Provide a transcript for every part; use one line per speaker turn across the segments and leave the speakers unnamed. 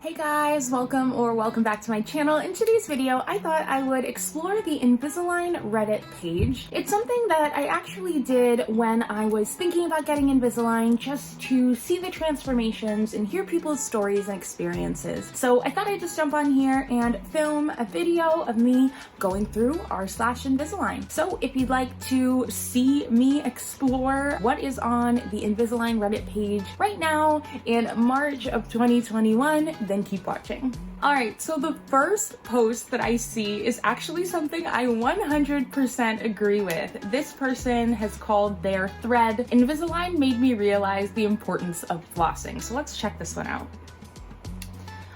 Hey guys, welcome back to my channel. In today's video, I thought I would explore the Invisalign Reddit page. It's something that I actually did when I was thinking about getting Invisalign, just to see the transformations and hear people's stories and experiences. So I thought I'd just jump on here and film a video of me going through r/Invisalign. So if you'd like to see me explore what is on the Invisalign Reddit page right now in March of 2021, then keep watching. Alright, so the first post that I see is actually something I 100% agree with. This person has called their thread, "Invisalign made me realize the importance of flossing." So let's check this one out.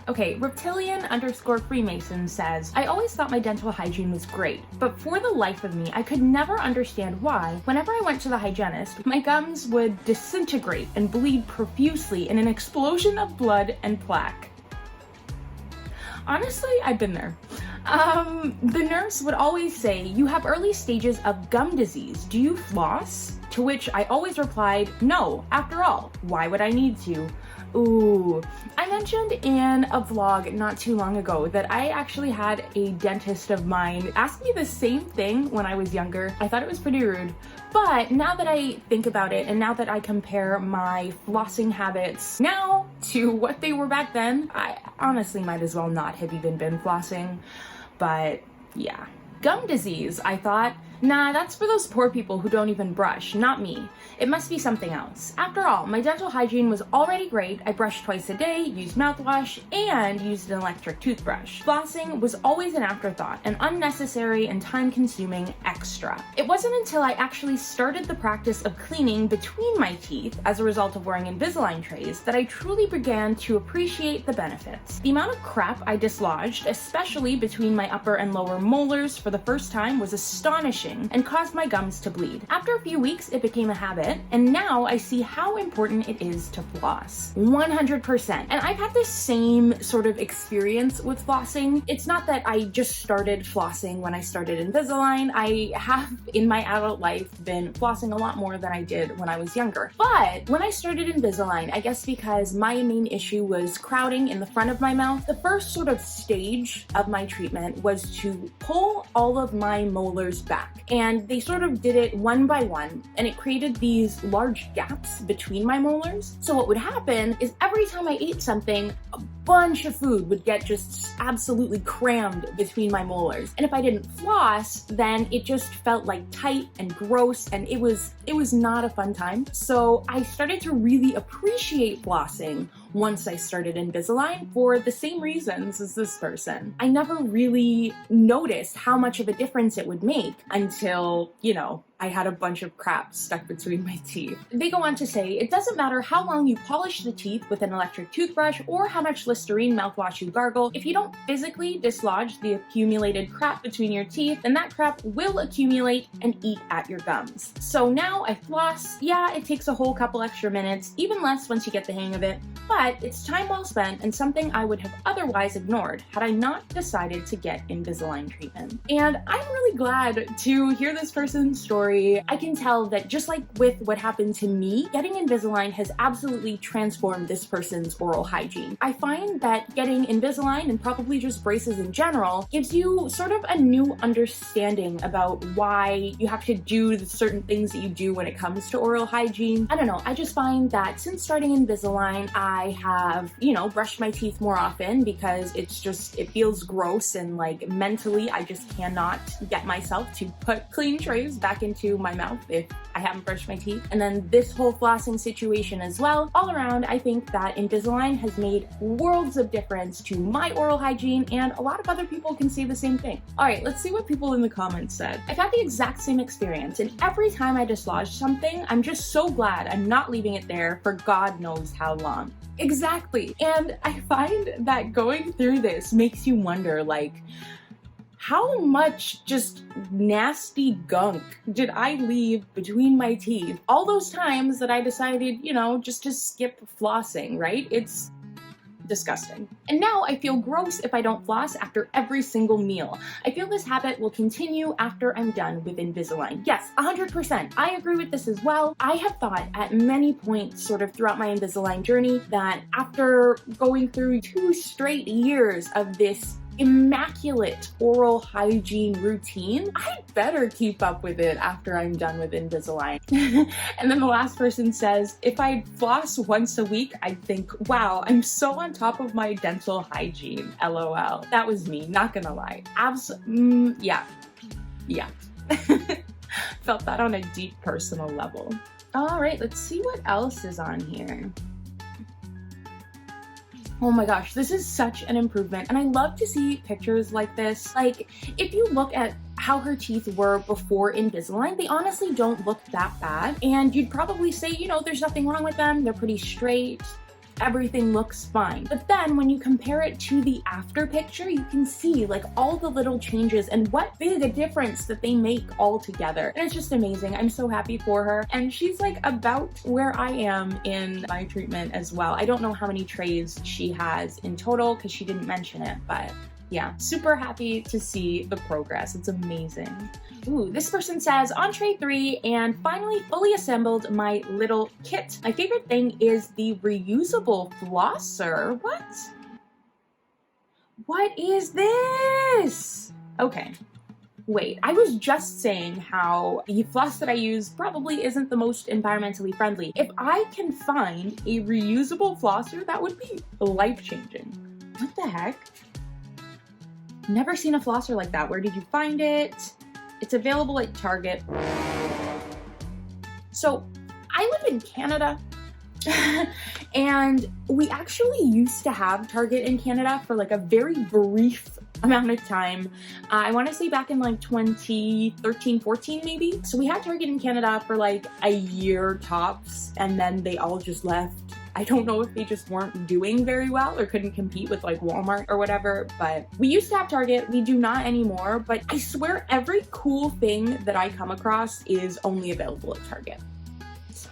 Okay, reptilian_freemason says, "I always thought my dental hygiene was great, but for the life of me, I could never understand why, whenever I went to the hygienist, my gums would disintegrate and bleed profusely in an explosion of blood and plaque." Honestly, I've been there. The nurse would always say, "You have early stages of gum disease. Do you floss?" To which I always replied, "No, after all, why would I need to?" Ooh, I mentioned in a vlog not too long ago that I actually had a dentist of mine ask me the same thing when I was younger. I thought it was pretty rude, but now that I think about it and now that I compare my flossing habits now to what they were back then, I honestly might as well not have even been flossing, but yeah. Gum disease, I thought. Nah, that's for those poor people who don't even brush, not me. It must be something else. After all, my dental hygiene was already great. I brushed twice a day, used mouthwash, and used an electric toothbrush. Flossing was always an afterthought, an unnecessary and time-consuming extra. It wasn't until I actually started the practice of cleaning between my teeth as a result of wearing Invisalign trays that I truly began to appreciate the benefits. The amount of crap I dislodged, especially between my upper and lower molars for the first time, was astonishing and caused my gums to bleed. After a few weeks, it became a habit, and now I see how important it is to floss. 100%. And I've had the same sort of experience with flossing. It's not that I just started flossing when I started Invisalign. I have, in my adult life, been flossing a lot more than I did when I was younger. But when I started Invisalign, I guess because my main issue was crowding in the front of my mouth, the first sort of stage of my treatment was to pull all of my molars back. And they sort of did it one by one, and it created these large gaps between my molars. So what would happen is every time I ate something, a bunch of food would get just absolutely crammed between my molars. And if I didn't floss, then it just felt like tight and gross, and it was not a fun time. So I started to really appreciate flossing once I started Invisalign for the same reasons as this person. I never really noticed how much of a difference it would make until, I had a bunch of crap stuck between my teeth. They go on to say, "It doesn't matter how long you polish the teeth with an electric toothbrush or how much Listerine mouthwash you gargle. If you don't physically dislodge the accumulated crap between your teeth, then that crap will accumulate and eat at your gums." So now I floss. Yeah, it takes a whole couple extra minutes, even less once you get the hang of it, but it's time well spent and something I would have otherwise ignored had I not decided to get Invisalign treatment. And I'm really glad to hear this person's story. I can tell that just like with what happened to me, getting Invisalign has absolutely transformed this person's oral hygiene. I find that getting Invisalign, and probably just braces in general, gives you sort of a new understanding about why you have to do the certain things that you do when it comes to oral hygiene. I don't know, I just find that since starting Invisalign, I have, brushed my teeth more often because it feels gross, and like mentally, I just cannot get myself to put clean trays back into my mouth if I haven't brushed my teeth. And then this whole flossing situation as well. All around, I think that Invisalign has made worlds of difference to my oral hygiene, and a lot of other people can say the same thing. Alright, let's see what people in the comments said. "I've had the exact same experience, and every time I dislodge something, I'm just so glad I'm not leaving it there for God knows how long." Exactly. And I find that going through this makes you wonder, how much just nasty gunk did I leave between my teeth all those times that I decided, just to skip flossing, right? It's Disgusting. And now I feel gross if I don't floss after every single meal. I feel this habit will continue after I'm done with Invisalign. Yes, 100%. I agree with this as well. I have thought at many points sort of throughout my Invisalign journey that after going through 2 straight years of this immaculate oral hygiene routine, I better keep up with it after I'm done with Invisalign. And then the last person says, if I floss once a week, I'd think, wow, I'm so on top of my dental hygiene. LOL. That was me, not gonna lie. Yeah. Felt that on a deep personal level. All right, let's see what else is on here. Oh my gosh, this is such an improvement, and I love to see pictures like this. Like, if you look at how her teeth were before Invisalign, they honestly don't look that bad, and you'd probably say, you know, there's nothing wrong with them, they're pretty straight, everything looks fine. But then when you compare it to the after picture, you can see like all the little changes and what big a difference that they make all together. And it's just amazing. I'm so happy for her. And she's like about where I am in my treatment as well. I don't know how many trays she has in total because she didn't mention it, but yeah, super happy to see the progress. It's amazing. Ooh, this person says, on tray 3 and finally fully assembled my little kit. My favorite thing is the reusable flosser. What is this? Okay. Wait, I was just saying how the floss that I use probably isn't the most environmentally friendly. If I can find a reusable flosser, that would be life-changing. What the heck? Never seen a flosser like that. Where did you find it? It's available at Target. So I live in Canada and we actually used to have Target in Canada for like a very brief amount of time. I want to say back in like 2013, 14 maybe. So we had Target in Canada for like a year tops, and then they all just left. I don't know if they just weren't doing very well or couldn't compete with like Walmart or whatever, but we used to have Target. We do not anymore, but I swear every cool thing that I come across is only available at Target. So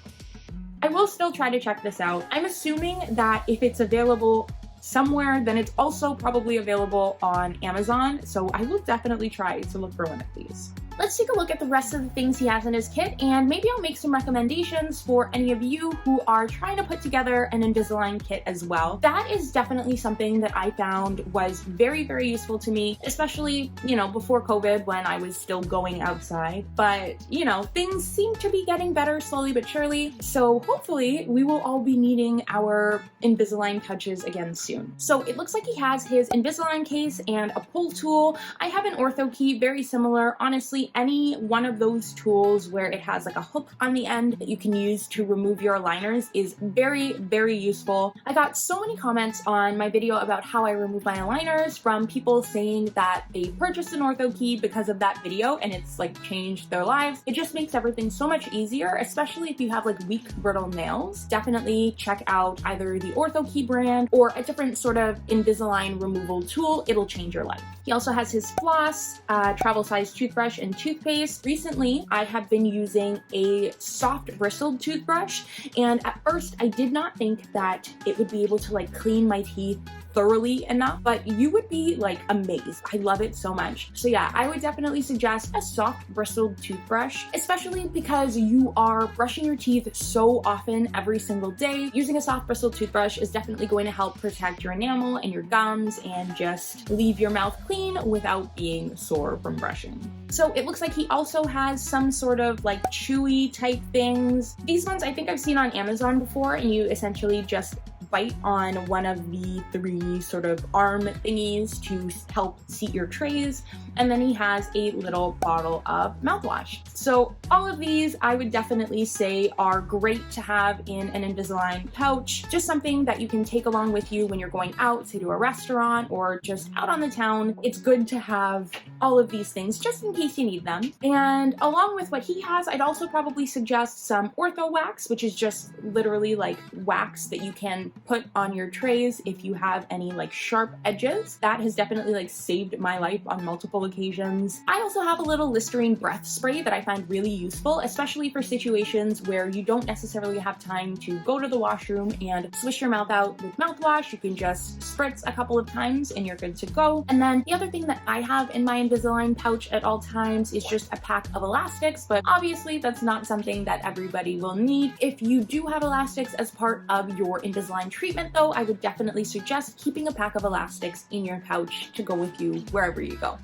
I will still try to check this out. I'm assuming that if it's available somewhere, then it's also probably available on Amazon. So I will definitely try to look for one of these. Let's take a look at the rest of the things he has in his kit, and maybe I'll make some recommendations for any of you who are trying to put together an Invisalign kit as well. That is definitely something that I found was very, very useful to me, especially, you know, before COVID when I was still going outside. But, you know, things seem to be getting better slowly but surely. So hopefully we will all be needing our Invisalign touches again soon. So it looks like he has his Invisalign case and a pull tool. I have an ortho key, very similar. Honestly, any one of those tools where it has like a hook on the end that you can use to remove your aligners is very, very useful. I got so many comments on my video about how I remove my aligners from people saying that they purchased an ortho key because of that video and it's like changed their lives. It just makes everything so much easier, especially if you have like weak, brittle nails. Definitely check out either the ortho key brand or a different sort of Invisalign removal tool. It'll change your life. He also has his floss, travel size toothbrush, and toothpaste. Recently, I have been using a soft bristled toothbrush, and at first I did not think that it would be able to like clean my teeth thoroughly enough, but you would be like amazed. I love it so much. So yeah, I would definitely suggest a soft bristled toothbrush, especially because you are brushing your teeth so often every single day. Using a soft bristled toothbrush is definitely going to help protect your enamel and your gums and just leave your mouth clean without being sore from brushing. So it looks like he also has some sort of like chewy type things. These ones I think I've seen on Amazon before, and you essentially just bite on one of the 3 sort of arm thingies to help seat your trays, and then he has a little bottle of mouthwash. So all of these I would definitely say are great to have in an Invisalign pouch, just something that you can take along with you when you're going out, say to a restaurant or just out on the town. It's good to have all of these things just in case you need them. And along with what he has, I'd also probably suggest some ortho wax, which is just literally like wax that you can put on your trays if you have any like sharp edges. That has definitely like saved my life on multiple occasions. I also have a little Listerine breath spray that I find really useful, especially for situations where you don't necessarily have time to go to the washroom and swish your mouth out with mouthwash. You can just spritz a couple of times and you're good to go. And then the other thing that I have in my Invisalign pouch at all times is just a pack of elastics, but obviously that's not something that everybody will need. If you do have elastics as part of your Invisalign treatment though, I would definitely suggest keeping a pack of elastics in your pouch to go with you wherever you go.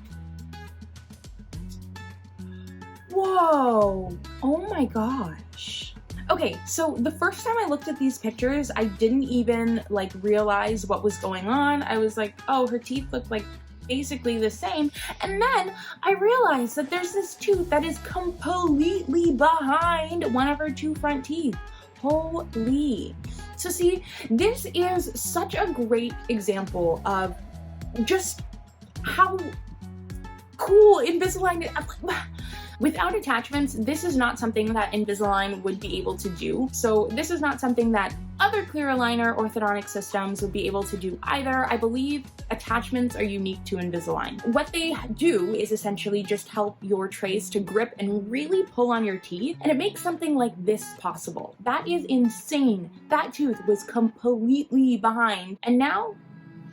Whoa, oh my gosh. Okay, so the first time I looked at these pictures, I didn't even like realize what was going on. I was like, oh, her teeth look like basically the same. And then I realized that there's this tooth that is completely behind one of her two front teeth. Holy. So see, this is such a great example of just how cool Invisalign is. Without attachments, this is not something that Invisalign would be able to do. So this is not something that other clear aligner orthodontic systems would be able to do either. I believe attachments are unique to Invisalign. What they do is essentially just help your trays to grip and really pull on your teeth, and it makes something like this possible. That is insane. That tooth was completely behind, and now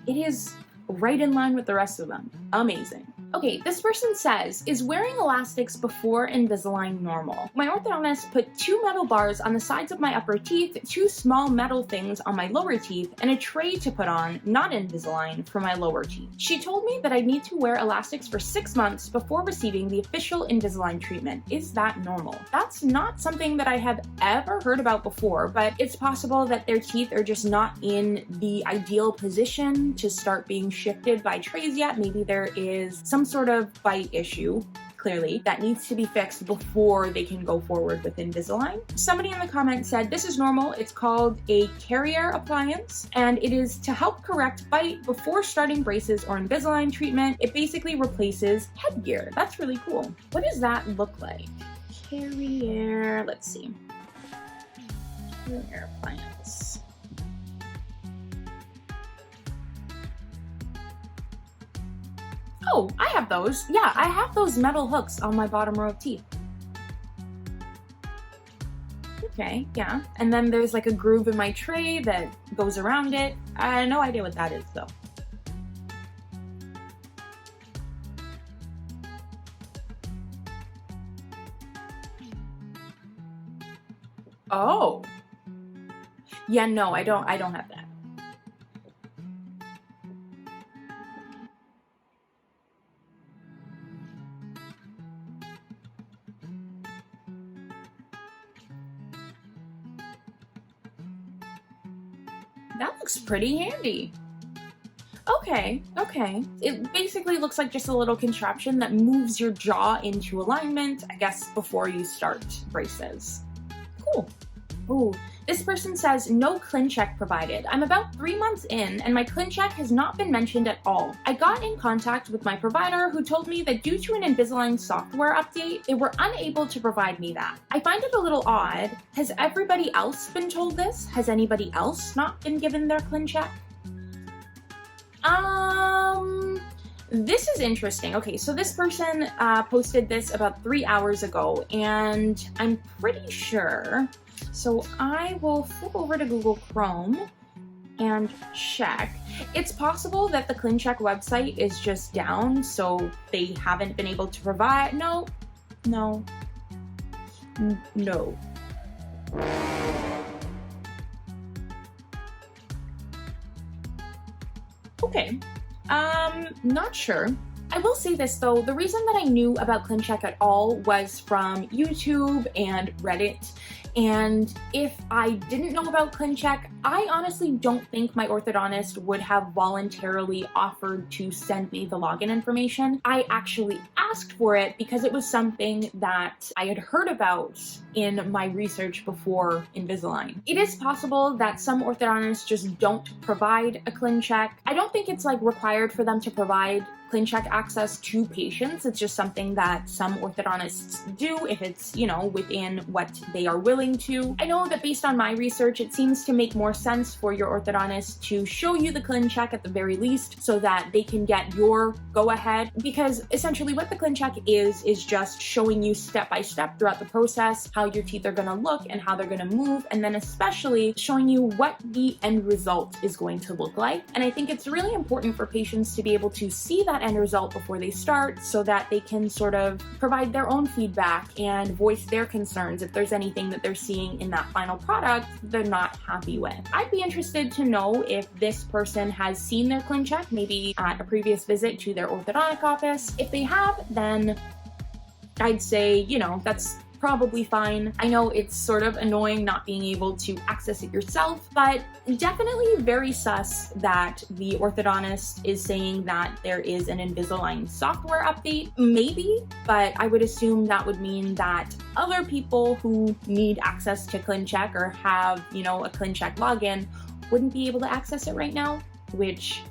it is right in line with the rest of them. Amazing. Okay, this person says, is wearing elastics before Invisalign normal? My orthodontist put 2 metal bars on the sides of my upper teeth, 2 small metal things on my lower teeth, and a tray to put on, not Invisalign, for my lower teeth. She told me that I need to wear elastics for 6 months before receiving the official Invisalign treatment. Is that normal? That's not something that I have ever heard about before, but it's possible that their teeth are just not in the ideal position to start being shifted by trays yet. Maybe there is some sort of bite issue, clearly, that needs to be fixed before they can go forward with Invisalign. Somebody in the comments said, this is normal. It's called a carrier appliance, and it is to help correct bite before starting braces or Invisalign treatment. It basically replaces headgear. That's really cool. What does that look like? Carrier, let's see. Carrier appliance. Oh, I have those. Yeah, I have those metal hooks on my bottom row of teeth. Okay, yeah. And then there's like a groove in my tray that goes around it. I have no idea what that is though. Oh. Yeah, no, I don't have that. That looks pretty handy. Okay, okay. It basically looks like just a little contraption that moves your jaw into alignment, I guess, before you start braces. Cool. Ooh, this person says, no ClinCheck provided. I'm about 3 months in and my ClinCheck has not been mentioned at all. I got in contact with my provider who told me that due to an Invisalign software update, they were unable to provide me that. I find it a little odd. Has everybody else been told this? Has anybody else not been given their ClinCheck? This is interesting. Okay, so this person posted this about 3 hours ago, and I'm pretty sure, so I will flip over to Google Chrome and check. It's possible that the ClinCheck website is just down, so they haven't been able to provide, no. Okay, not sure. I will say this though, the reason that I knew about ClinCheck at all was from YouTube and Reddit. And if I didn't know about ClinCheck, I honestly don't think my orthodontist would have voluntarily offered to send me the login information. I actually asked for it because it was something that I had heard about in my research before Invisalign. It is possible that some orthodontists just don't provide a ClinCheck. I don't think it's like required for them to provide ClinCheck access to patients. It's just something that some orthodontists do if it's, you know, within what they are willing to. I know that based on my research, it seems to make more more sense for your orthodontist to show you the ClinCheck at the very least so that they can get your go-ahead, because essentially what the ClinCheck is just showing you step by step throughout the process how your teeth are going to look and how they're going to move, and then especially showing you what the end result is going to look like. And I think it's really important for patients to be able to see that end result before they start so that they can sort of provide their own feedback and voice their concerns if there's anything that they're seeing in that final product they're not happy with. I'd be interested to know if this person has seen their ClinCheck, maybe at a previous visit to their orthodontic office. If they have, then I'd say, you know, that's probably fine. I know it's sort of annoying not being able to access it yourself, but definitely very sus that the orthodontist is saying that there is an Invisalign software update. Maybe, but I would assume that would mean that other people who need access to ClinCheck or have, you know, a ClinCheck login wouldn't be able to access it right now, which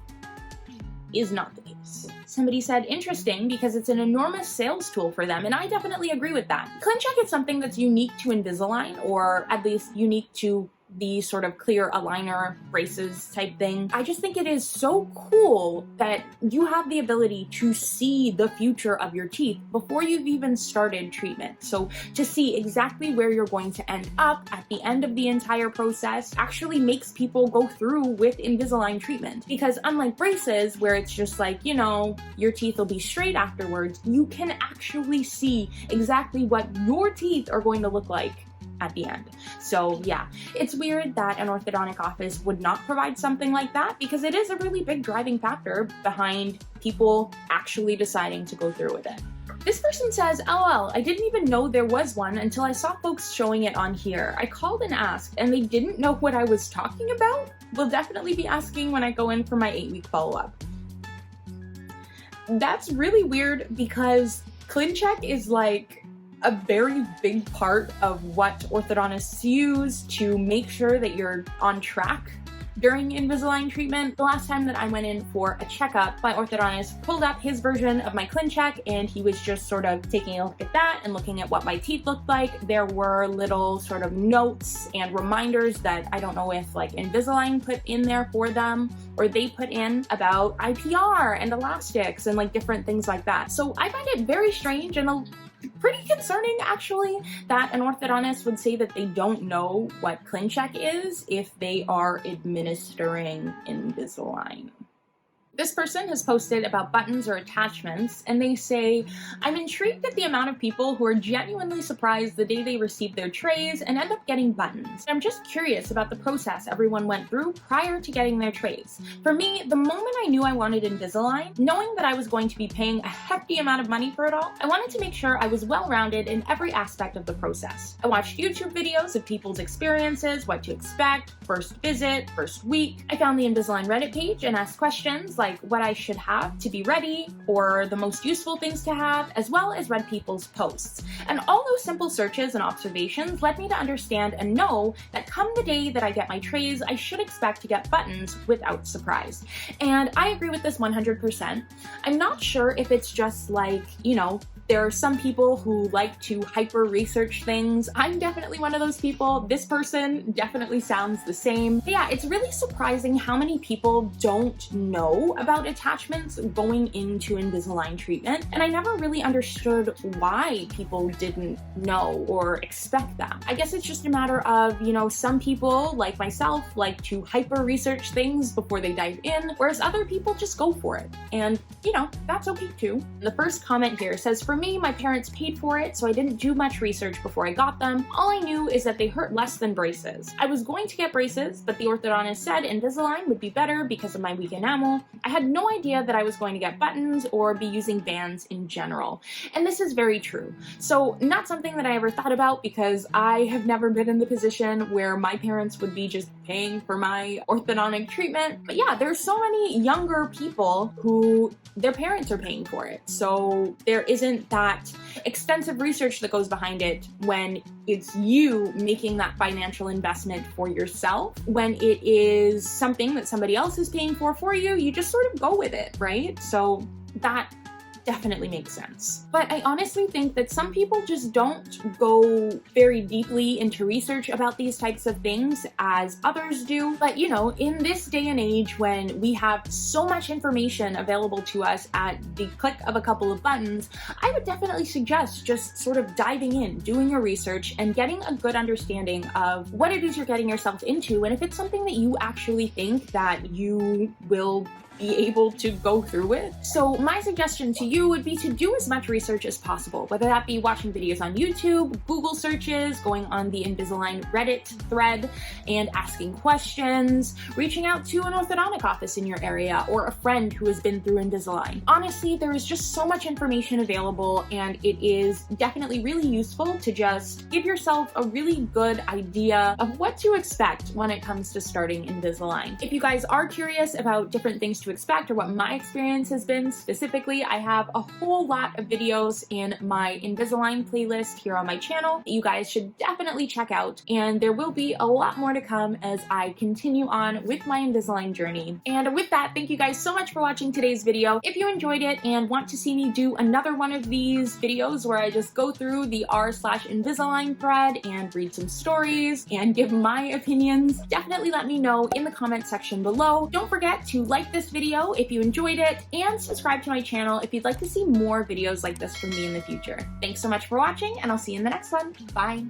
is not the case. Somebody said, interesting, because it's an enormous sales tool for them, and I definitely agree with that. ClinCheck is something that's unique to Invisalign, or at least unique to the sort of clear aligner braces type thing. I just think it is so cool that you have the ability to see the future of your teeth before you've even started treatment. So to see exactly where you're going to end up at the end of the entire process actually makes people go through with Invisalign treatment. Because unlike braces, where it's just like, you know, your teeth will be straight afterwards, you can actually see exactly what your teeth are going to look like at the end. So yeah, it's weird that an orthodontic office would not provide something like that, because it is a really big driving factor behind people actually deciding to go through with it. This person says, LOL, I didn't even know there was one until I saw folks showing it on here. I called and asked, and they didn't know what I was talking about? Will definitely be asking when I go in for my 8-week follow-up. That's really weird, because ClinCheck is like a very big part of what orthodontists use to make sure that you're on track during Invisalign treatment. The last time that I went in for a checkup, my orthodontist pulled up his version of my ClinCheck, and he was just sort of taking a look at that and looking at what my teeth looked like. There were little sort of notes and reminders that I don't know if like Invisalign put in there for them, or they put in about IPR and elastics and like different things like that. So I find it very strange and pretty concerning, actually, that an orthodontist would say that they don't know what ClinCheck is if they are administering Invisalign. This person has posted about buttons or attachments, and they say, I'm intrigued at the amount of people who are genuinely surprised the day they receive their trays and end up getting buttons. I'm just curious about the process everyone went through prior to getting their trays. For me, the moment I knew I wanted Invisalign, knowing that I was going to be paying a hefty amount of money for it all, I wanted to make sure I was well-rounded in every aspect of the process. I watched YouTube videos of people's experiences, what to expect, first visit, first week. I found the Invisalign Reddit page and asked questions like what I should have to be ready, or the most useful things to have, as well as read people's posts. And all those simple searches and observations led me to understand and know that come the day that I get my trays, I should expect to get buttons without surprise. And I agree with this 100%. I'm not sure if it's just like, you know, there are some people who like to hyper-research things. I'm definitely one of those people. This person definitely sounds the same. But yeah, it's really surprising how many people don't know about attachments going into Invisalign treatment. And I never really understood why people didn't know or expect that. I guess it's just a matter of, you know, some people, like myself, like to hyper-research things before they dive in, whereas other people just go for it. And, you know, that's okay too. The first comment here says, for me, my parents paid for it, so I didn't do much research before I got them. All I knew is that they hurt less than braces. I was going to get braces, but the orthodontist said Invisalign would be better because of my weak enamel. I had no idea that I was going to get buttons or be using bands in general. And this is very true. So not something that I ever thought about, because I have never been in the position where my parents would be just paying for my orthodontic treatment. But yeah, there's so many younger people who their parents are paying for it. So there isn't that extensive research that goes behind it when it's you making that financial investment for yourself. When it is something that somebody else is paying for you, you just sort of go with it, right? So that definitely makes sense. But I honestly think that some people just don't go very deeply into research about these types of things as others do. But you know, in this day and age when we have so much information available to us at the click of a couple of buttons, I would definitely suggest just sort of diving in, doing your research, and getting a good understanding of what it is you're getting yourself into, and if it's something that you actually think that you will be able to go through with. So my suggestion to you would be to do as much research as possible, whether that be watching videos on YouTube, Google searches, going on the Invisalign Reddit thread and asking questions, reaching out to an orthodontic office in your area or a friend who has been through Invisalign. Honestly, there is just so much information available, and it is definitely really useful to just give yourself a really good idea of what to expect when it comes to starting Invisalign. If you guys are curious about different things to expect or what my experience has been specifically, I have a whole lot of videos in my Invisalign playlist here on my channel that you guys should definitely check out, and there will be a lot more to come as I continue on with my Invisalign journey. And with that, thank you guys so much for watching today's video. If you enjoyed it and want to see me do another one of these videos where I just go through the r/Invisalign thread and read some stories and give my opinions, definitely let me know in the comment section below. Don't forget to like this video if you enjoyed it, and subscribe to my channel if you'd like to see more videos like this from me in the future. Thanks so much for watching, and I'll see you in the next one. Bye!